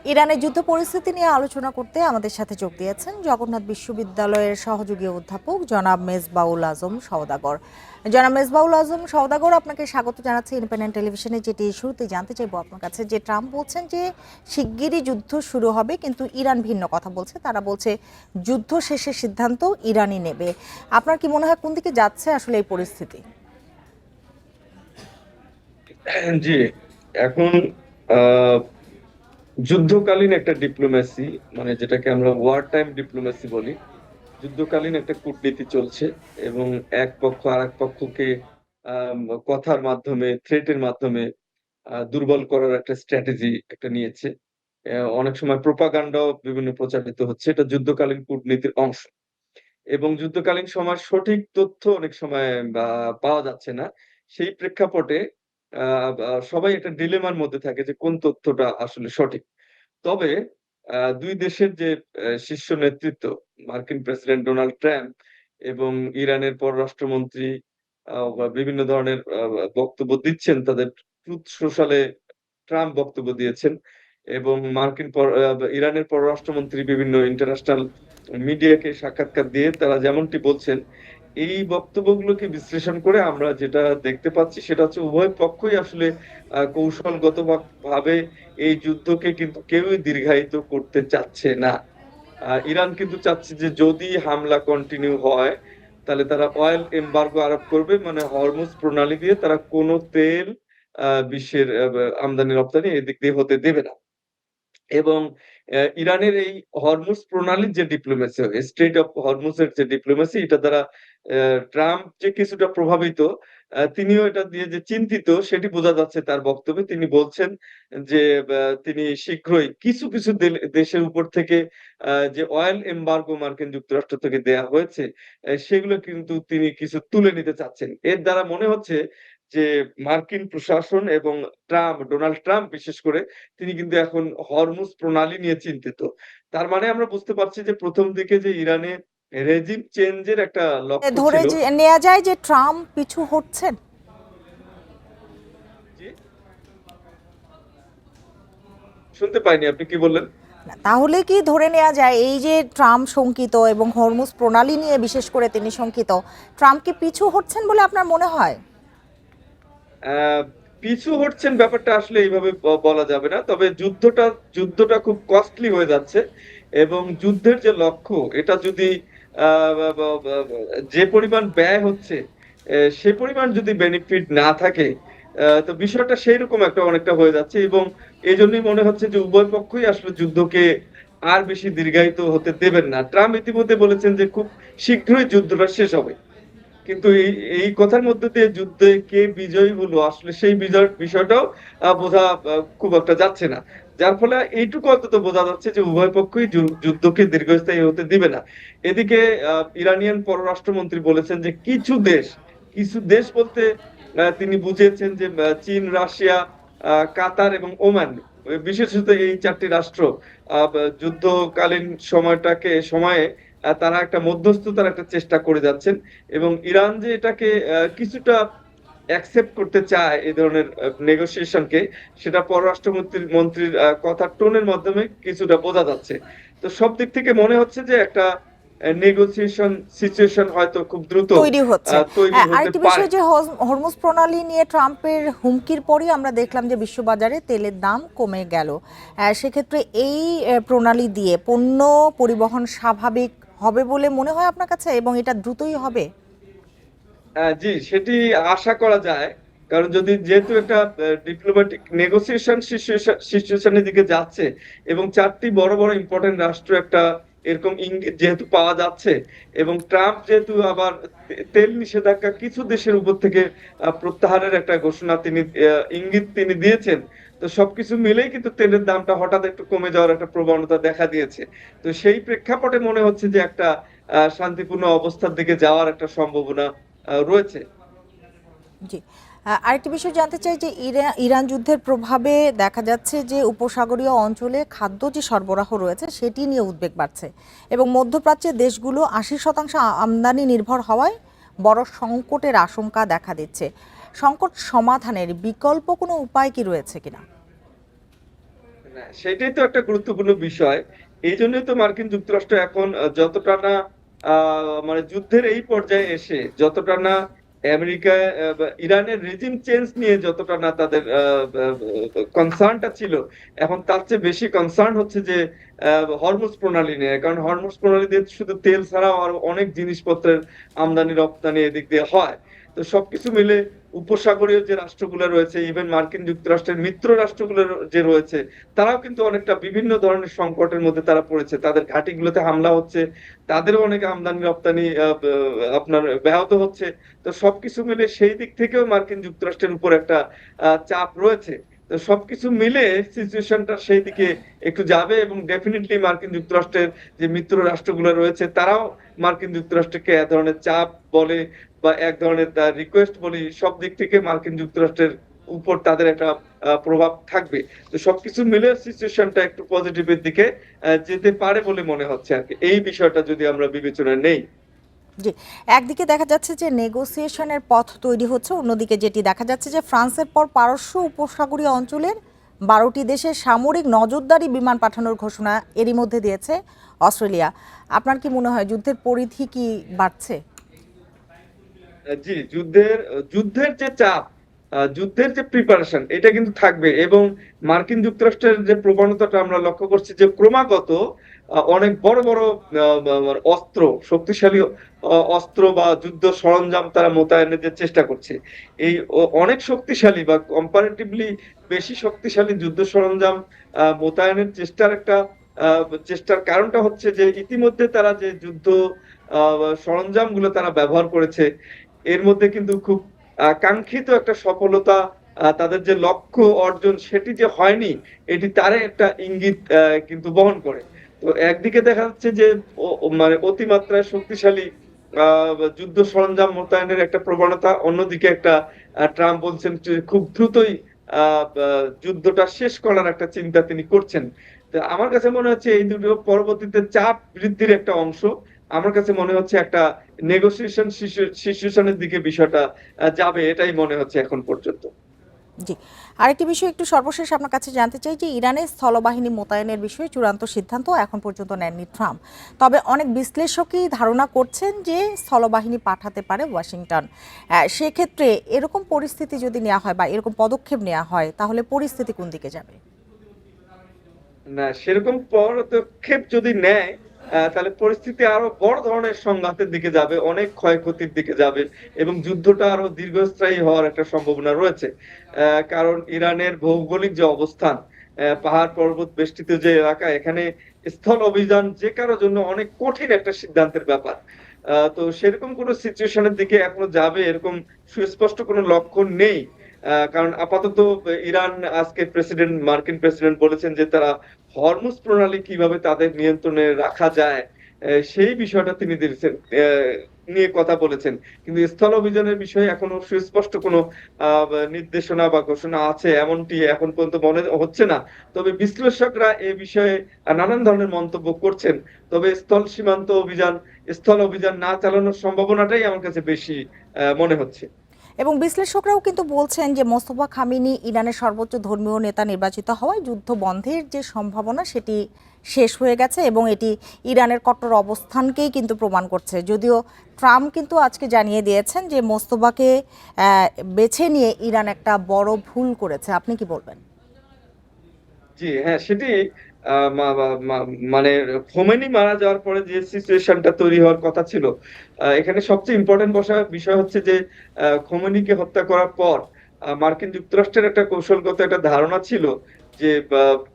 ইরানের যুদ্ধ পরিস্থিতি নিয়ে আলোচনা করতে আমাদের সাথে যোগ দিয়েছেন জগন্নাথ বিশ্ববিদ্যালয়ের সহযোগী অধ্যাপক জনাব মেজবাউল আজম সওদাগর। জনাব মেজবাউল আজম সওদাগর, আপনাকে স্বাগত জানাচ্ছি ইন্ডিপেন্ডেন্ট টেলিভিশনে। যেটি শুরুতে জানতে চাইবো আপনার কাছে, যে ট্রাম্প বলছেন যে শিগগিরই যুদ্ধ শুরু হবে, কিন্তু ইরান ভিন্ন কথা বলছে। তারা বলছে যুদ্ধ শেষের সিদ্ধান্ত ইরানই নেবে। আপনার কি মনে হয় কোন দিকে যাচ্ছে আসলে এই পরিস্থিতি? জি, এখন আহ, যুদ্ধকালীন একটা ডিপ্লোমেসি, মানে যেটাকে আমরা ওয়ার টাইম ডিপ্লোমেসি বলি, যুদ্ধকালীন একটা কূটনীতি চলছে। এবং এক পক্ষ আর এক পক্ষকে আম, কথার মাধ্যমে, থ্রেটের মাধ্যমে দুর্বল করার একটা স্ট্র্যাটেজি একটা নিয়েছে। অনেক সময় প্রোপাগান্ডাও বিভিন্ন প্রচারিত হচ্ছে, এটা যুদ্ধকালীন কূটনীতির অংশ। এবং যুদ্ধকালীন সময় সঠিক তথ্য অনেক সময় পাওয়া যাচ্ছে না। সেই প্রেক্ষাপটে সবাই একটা ডিলেমার মধ্যে থাকে যে কোন তথ্যটা আসলে সঠিক। তবে দুই দেশের যে শীর্ষ নেতৃত্ব, মার্কিন প্রেসিডেন্ট ডোনাল্ড ট্রাম্প এবং ইরানের পররাষ্ট্রমন্ত্রী বা বিভিন্ন ধরনের বক্তব্য দিচ্ছেন। তাদের ট্রুথ সোশ্যালে ট্রাম্প বক্তব্য দিয়েছেন, এবং ইরানের পররাষ্ট্রমন্ত্রী বিভিন্ন ইন্টারন্যাশনাল মিডিয়াকে সাক্ষাৎকার দিয়ে তারা যেমনটি বলছেন, এই বক্তব্যগুলোকে বিশ্লেষণ করে আমরা যেটা দেখতে পাচ্ছি সেটা হচ্ছে উভয় পক্ষই আসলে কৌশলগত ভাবে এই যুদ্ধকে কিন্তু কেউই দীর্ঘায়িত করতে চাচ্ছে না। ইরান কিন্তু চাচ্ছে যে যদি হামলা কন্টিনিউ হয় তাহলে তারা অয়েল এমবার্গো আরোপ করবে, মানে হরমুজ প্রণালী দিয়ে তারা কোনো তেল বিশ্বের আমদানি রপ্তানি এদিক দিয়ে হতে দেবে না। এবং ইরানের এই হরমুজ প্রণালীর যে ডিপ্লোমেসি, স্ট্রেট অফ হরমুজের যে ডিপ্লোমেসি, এটা দ্বারা ট্রাম্প যে কিছুটা প্রভাবিত, তিনিও এটা দিয়ে যে চিন্তিত সেটি বোঝা যাচ্ছে তার বক্তব্যে। তিনি বলছেন যে তিনি শীঘ্রই কিছু কিছু দেশের উপর থেকে যে অয়েল এমবার্গো মার্কিন যুক্তরাষ্ট্র থেকে দেয়া হয়েছে, সেগুলো কিন্তু তিনি কিছু তুলে নিতে চাচ্ছেন। এর দ্বারা মনে হচ্ছে যে মার্কিন প্রশাসন এবং ডোনাল্ড ট্রাম্প বিশেষ করে, তিনি কিন্তু এখন হরমুজ প্রণালী নিয়ে চিন্তিত। তার মানে আমরা বুঝতে পারছি যে প্রথম দিকে যে ইরানে রেজিম চেঞ্জের একটা লক্ষ্য ধরে ছিল। যে নেওয়া যায় যে ট্রাম্প পিছু হটছেন? জি, শুনতে পাইনি, আপনি কি বললেন? না, তাহলে কি ধরে নেওয়া যায় এই যে ট্রাম্প শঙ্কিত এবং হরমুজ প্রণালী নিয়ে বিশেষ করে তিনি শঙ্কিত, ট্রাম্প কি পিছু হটছেন বলে আপনার মনে হয়? আহ পিছু হটছেন ব্যাপারটা আসলে এইভাবে বলা যাবে না। তবে যুদ্ধটা খুব কস্টলি হয়ে যাচ্ছে, এবং যুদ্ধের যে লক্ষ্য এটা যদি যে পরিমাণ ব্যয় হচ্ছে, সে পরিমাণ যদি বেনিফিট না থাকে, তো বিষয়টা সেই রকম একটা অনেকটা হয়ে যাচ্ছে। এবং এই জন্যই মনে হচ্ছে যে উভয় পক্ষই আসলে যুদ্ধকে আর বেশি দীর্ঘায়িত হতে দেবেন না। ট্রাম্প ইতিমধ্যে বলেছেন যে খুব শীঘ্রই যুদ্ধটা শেষ হবে। কিন্তু এই এই কথার মধ্যে দিয়ে যুদ্ধে কে বিজয়ী হলো আসলে সেই বিষয়টাও বোঝা খুব একটা যাচ্ছে না। যার ফলে এইটুকু অন্তত বোঝা যাচ্ছে যে উভয় পক্ষই যুদ্ধকে দীর্ঘস্থায়ী হতে দিবে না। এদিকে ইরানিয়ান পররাষ্ট্রমন্ত্রী বলেছেন যে কিছু দেশ বলতে তিনি বুঝিয়েছেন যে চীন, রাশিয়া, কাতার এবং ওমান, বিশেষত এই চারটি রাষ্ট্র যুদ্ধকালীন সময়ে তারা একটা মধ্যস্থতার একটা চেষ্টা করে যাচ্ছেন। এবং ইরান যে এটাকে কিছুটা অ্যাকসেপ্ট করতে চায় এই ধরনের নেগোসিয়েশনকে, সেটা পররাষ্ট্রমন্ত্রীর কথার টোনের মাধ্যমে কিছুটা বোঝা যাচ্ছে। তো সব দিক থেকে মনে হচ্ছে যে একটা নেগোসিয়েশন সিচুয়েশন হয়তো খুব দ্রুত তৈরি হচ্ছে। তৈরি হতে আরেকটি পারে। বিষয়, যে হরমুজ প্রণালী নিয়ে ট্রাম্পের হুমকির পরই আমরা দেখলাম যে বিশ্ববাজারে তেলের দাম কমে গেল। সেক্ষেত্রে এই প্রণালী দিয়ে পণ্য পরিবহন স্বাভাবিক হবে বলে মনে হয় আপনার কাছে, এবং এটা দ্রুতই হবে? জি, সেটি আশা করা যায়। কারণ যেহেতু একটা ডিপ্লোম্যাটিক নেগোসিয়েশন সিচুয়েশনের দিকে যাচ্ছে, এবং চারটি বড় বড় ইম্পর্টেন্ট রাষ্ট্র একটা এরকম ইঙ্গিত যেহেতু পাওয়া যাচ্ছে, এবং ট্রাম্প যেহেতু আবার তেল নিষেধাজ্ঞা কিছু দেশের উপর থেকে প্রত্যাহারের একটা ঘোষণা ইঙ্গিত তিনি দিয়েছেন। তো সবকিছু মিলেই কিন্তু তেলের দামটা হঠাৎ একটু কমে যাওয়ার একটা প্রবণতা দেখা দিয়েছে। তো সেই প্রেক্ষাপটে মনে হচ্ছে যে একটা শান্তিপূর্ণ অবস্থার দিকে যাওয়ার একটা সম্ভাবনা রয়েছে। জি। আরেকটি বিষয় জানতে চাই, যে ইরান যুদ্ধের প্রভাবে দেখা যাচ্ছে যে উপসাগরীয় অঞ্চলে খাদ্য যে সরবরাহ রয়েছে সেটি নিয়ে উদ্বেগ বাড়ছে, এবং মধ্যপ্রাচ্যের দেশগুলো ৮০% আমদানি নির্ভর হওয়ায় বড় সংকটের আশঙ্কা দেখা দিচ্ছে। সংকট সমাধানের বিকল্প কোনো উপায় কি রয়েছে কিনা? না, সেটাই তো একটা গুরুত্বপূর্ণ বিষয়। এই জন্যই তো মার্কিন যুক্তরাষ্ট্র এখন যতটা না মানে যুদ্ধের এই পর্যায়ে এসে যতটা না আমেরিকায় বা ইরানের রেজিম চেঞ্জ নিয়ে যতটা না তাদের কনসার্নটা ছিল, এখন তার চেয়ে বেশি কনসার্ন হচ্ছে যে হরমুজ প্রণালী নিয়ে। কারণ হরমুজ প্রণালী দিয়ে শুধু তেল ছাড়াও আরো অনেক জিনিসপত্রের আমদানি রপ্তানি এদিক দিয়ে হয়। তো সবকিছু মিলে উপসাগরীয় যে রাষ্ট্রগুলো রয়েছে, ইভেন মার্কিন যুক্তরাষ্ট্রের মিত্র রাষ্ট্রগুলো যে রয়েছে, তারাও কিন্তু অনেকটা বিভিন্ন ধরনের সংকটের মধ্যে তারা পড়েছে। তাদের ঘাঁটিগুলোতে হামলা হচ্ছে, তাদেরও অনেক আমদানি রপ্তানি আপনার ব্যাহত হচ্ছে। তো সবকিছু মিলে সেই দিক থেকেও মার্কিন যুক্তরাষ্ট্রের উপর একটা চাপ রয়েছে। তো সবকিছু মিলে সিচুয়েশনটা সেই দিকে একটু যাবে, এবং ডেফিনেটলি মার্কিন যুক্তরাষ্ট্রের যে মিত্র রাষ্ট্রগুলো রয়েছে তারাও মার্কিন যুক্তরাষ্ট্রকে এক ধরনের চাপ বলে বা এক ধরনের রিকোয়েস্ট বলি, সব দিক থেকে মার্কিন যুক্তরাষ্ট্রের উপর তাদের একটা প্রভাব থাকবে। তো সবকিছু মিলে সিচুয়েশনটা একটু পজিটিভের দিকে যেতে পারে বলে মনে হচ্ছে আর কি, এই বিষয়টা যদি আমরা বিবেচনায় নেই। জি, একদিকে দেখা যাচ্ছে যে নেগোসিয়েশনের পথ তৈরি হচ্ছে, অন্যদিকে যেটি দেখা যাচ্ছে যে ফ্রান্সের পর পারস্য উপসাগরীয় অঞ্চলের 12টি দেশে সামরিক নজরদারি বিমান পাঠানোর ঘোষণা এরই মধ্যে দিয়েছে অস্ট্রেলিয়া। আপনার কি মনে হয় যুদ্ধের পরিধি কি বাড়ছে? জি, যুদ্ধের যে চাপ, যুদ্ধের যে প্রিপারেশন, এটা কিন্তু থাকবে। এবং মার্কিন যুক্তরাষ্ট্রের যে প্রবণতাটা আমরা লক্ষ্য করছি যে ক্রমাগত অনেক বড় বড় অস্ত্র, শক্তিশালী অস্ত্র বা যুদ্ধ সরঞ্জাম তারা মোতায়েনের যে চেষ্টা করছে। এই অনেক শক্তিশালী বা কম্পারেটিভলি বেশি শক্তিশালী যুদ্ধ সরঞ্জাম মোতায়েনের চেষ্টার কারণটা হচ্ছে যে ইতিমধ্যে তারা যে যুদ্ধ সরঞ্জামগুলো তারা ব্যবহার করেছে, এর মধ্যে কিন্তু খুব কাঙ্ক্ষিত একটা সফলতা, তাদের যে লক্ষ্য অর্জন সেটি যে হয়নি, এটি তার একটা ইঙ্গিত কিন্তু বহন করে। তো একদিকে দেখা যাচ্ছে যে মানে অতিমাত্রায় শক্তিশালী যুদ্ধ সরঞ্জাম মোতায়েনের একটা প্রবণতা, অন্যদিকে একটা ট্রাম্প বলছেন যে খুব দ্রুতই যুদ্ধটা শেষ করার একটা চিন্তা তিনি করছেন। তো আমার কাছে মনে হচ্ছে এই দুটো পরবর্তীতে চাপ বৃদ্ধির একটা অংশ। আমার কাছে মনে হচ্ছে একটা নেগোসিয়েশন সিচুয়েশনের দিকে বিষয়টা যাবে, এটাই মনে হচ্ছে এখন পর্যন্ত। জি, আরেকটি বিষয় একটু সর্বশেষ আপনার কাছে জানতে চাই যে ইরানের স্থলবাহিনী মোতায়েনের বিষয়ে চূড়ান্ত সিদ্ধান্ত এখন পর্যন্ত নেননি ট্রাম্প। তবে অনেক বিশ্লেষকই ধারণা করছেন যে স্থলবাহিনী পাঠাতে পারে ওয়াশিংটন। সেক্ষেত্রে এরকম পরিস্থিতি যদি নেওয়া হয় বা এরকম পদক্ষেপ নেওয়া হয় তাহলে পরিস্থিতি কোন দিকে যাবে? না, সেরকম পদক্ষেপ যদি নেয় তাহলে পরিস্থিতি আরো বড় ধরনের সংঘাতের দিকে যাবে, অনেক ক্ষয়ক্ষতির দিকে যাবে, এবং যুদ্ধটা আরো দীর্ঘস্থায়ী হওয়ার একটা সম্ভাবনা রয়েছে। কারণ ইরানের ভৌগোলিক যে অবস্থান, পাহাড় পর্বত বেষ্টিত যে এলাকা, এখানে স্থল অভিযান যে কারোর জন্য অনেক কঠিন একটা সিদ্ধান্তের ব্যাপার। তো সেরকম কোনো সিচুয়েশনের দিকে এখনো যাবে এরকম সুস্পষ্ট কোনো লক্ষণ নেই। কারণ আপাতত ইরান আজকে মার্কিন প্রেসিডেন্ট বলেছেন যে তারা হরমুজ প্রণালী কিভাবে তাদের নিয়ন্ত্রণে রাখা যায়, সেই বিষয়টা তিনি দিয়েছেন, নিয়ে কথা বলেছেন। কিন্তু স্থল অভিযানের বিষয়ে এখনো সুস্পষ্ট কোনো নির্দেশনা বা ঘোষণা আছে এমনটি এখন পর্যন্ত মনে হচ্ছে না। তবে বিশ্লেষকরা এ বিষয়ে নানান ধরনের মন্তব্য করছেন। তবে স্থল অভিযান না চালানোর সম্ভাবনাটাই আমার কাছে বেশি মনে হচ্ছে। এবং বিশ্লেষকরাও কিন্তু বলছেন যে মোস্তফা খামেনি ইরানের সর্বোচ্চ ধর্মীয় নেতা নির্বাচিত হওয়ায় যুদ্ধ বন্ধের যে সম্ভাবনা সেটি শেষ হয়ে গেছে এবং এটি ইরানের কট্টর অবস্থানকেই কিন্তু প্রমাণ করছে। যদিও ট্রাম্প কিন্তু আজকে জানিয়ে দিয়েছেন যে মোস্তফাকে বেছে নিয়ে ইরান একটা বড় ভুল করেছে। আপনি কি বলবেন? জি, হ্যাঁ, সেটি মানে খোমেনি মারা যাওয়ার পরে যে সিচুয়েশনটা তৈরি হওয়ার কথা ছিল, এখানে সবচেয়ে ইম্পর্টেন্ট বিষয় হচ্ছে যে খোমেনিকে হত্যা করার পর মার্কিন যুক্তরাষ্ট্রের একটা কৌশলগত একটা ধারণা ছিল যে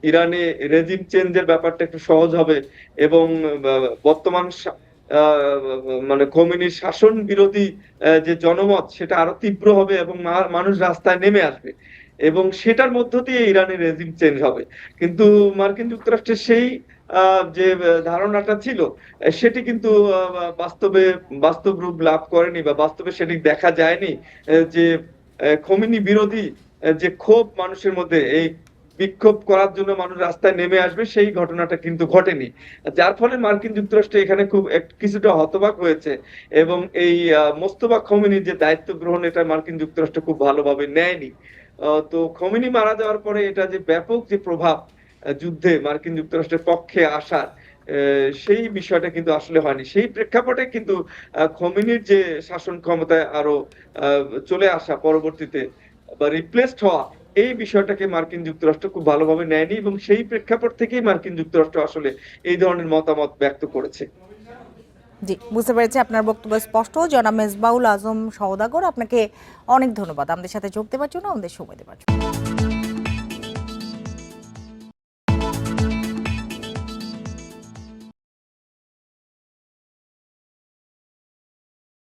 ইরানে রেজিম চেঞ্জের ব্যাপারটা একটু সহজ হবে, এবং বর্তমান মানে খোমেনির শাসন বিরোধী যে জনমত সেটা আরো তীব্র হবে, এবং মানুষ রাস্তায় নেমে আসবে, এবং সেটার মধ্য দিয়ে ইরানের রেজিম চেঞ্জ হবে। কিন্তু মার্কিন যুক্তরাষ্ট্রের সেই যে ধারণাটা ছিল, সেটি কিন্তু বাস্তব রূপ লাভ করেনি, বা বাস্তবে সেটি দেখা যায়নি। যে খোমেনি বিরোধী যে ক্ষোভ মানুষের মধ্যে, এই বিক্ষোভ করার জন্য মানুষ রাস্তায় নেমে আসবে, সেই ঘটনাটা কিন্তু ঘটেনি। যার ফলে মার্কিন যুক্তরাষ্ট্র এখানে খুব কিছুটা হতবাক হয়েছে, এবং এই মোস্তফা খোমেনির যে দায়িত্ব গ্রহণ, এটা মার্কিন যুক্তরাষ্ট্র খুব ভালোভাবে নেয়নি। তো খোমেনি মারা যাওয়ার পরে এটা যে ব্যাপক যে প্রভাব, যুদ্ধে মার্কিন যুক্তরাষ্ট্রের পক্ষে আসার সেই বিষয়টা কিন্তু আসলে হয়নি। সেই প্রেক্ষাপটে কিন্তু খোমেনির যে শাসন ক্ষমতায় আরো চলে আসা পরবর্তীতে বা রিপ্লেসড হওয়া, এই বিষয়টাকে মার্কিন যুক্তরাষ্ট্র খুব ভালোভাবে নেয়নি এবং সেই প্রেক্ষাপট থেকেই মার্কিন যুক্তরাষ্ট্র আসলে এই ধরনের মতামত ব্যক্ত করেছে। জি, বুঝতে পেরেছি। আপনার বক্তব্য স্পষ্ট। জনাব মেজবাউল আজম সওদাগর, আপনাকে অনেক ধন্যবাদ আমাদের সাথে যোগ দেওয়ার জন্য, আমাদের সময় দেওয়ার জন্য।